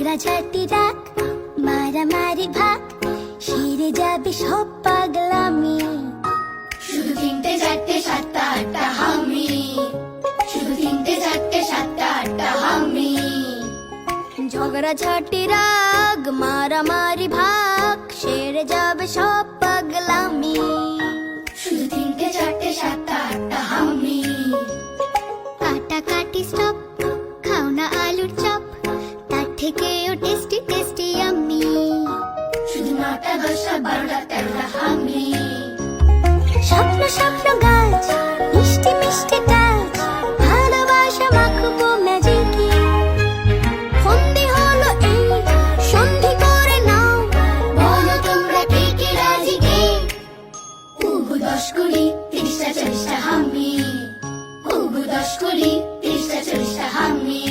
ঝগড়াঝাটি রাগ মারামারি ভাগ সেরে যাবে সব পাগলামি। শুধু তিনটে চারটে সাতটা আটটা হামি, শুধু তিনটে চারটে সাতটা আটটা হামি। ঝগড়াঝাটি রাগ মারামারি ভাগ সেরে যাবে সব পাগলামি। শুধু তিনটে চারটে সাতটা আটটা হামি। কাটা কাটি স্টপ, খাও না আলুর চপ, তার থেকেও টেস্টি টেস্টি আমি। শুধু নটা দশটা বারোটা তেরোটা হামি। স্বপ্ন স্বপ্ন গাছ মিষ্টি মিষ্টি কাজ, ভালোবাসা মাখবো ম্যাজিকে। ফন্দি হলো এই সন্ধি করে নাও, বলো তোমরা কে কে রাজি কে? উবু 10 20 30টা 40টা হামি, উবু 10 20 30টা 40টা হামি।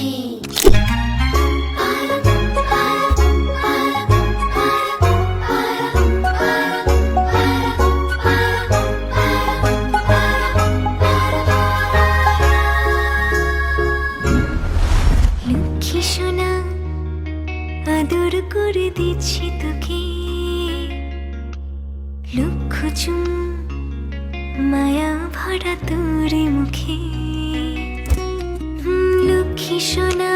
লক্ষ্মী সোনা আদর করে দিচ্ছি তোকে, লক্ষ চুম মায়া ভরা তোর মুখে। লক্ষ্মী সোনা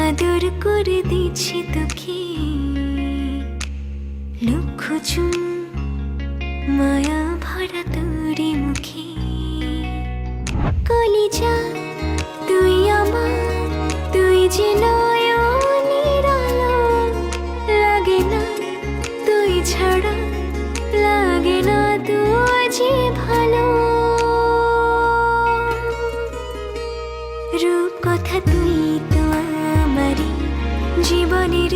আদর করে দিচ্ছি তোকে, লক্ষ চুম মায়া ভরা তোর মুখে। কলিজা তুই আমার, তুই যে নয়নের আলো, লাগে না তুই ছাড়া, লাগে না তুই যে ভালো। রূপ কথা তুই তো আমারই জীবনের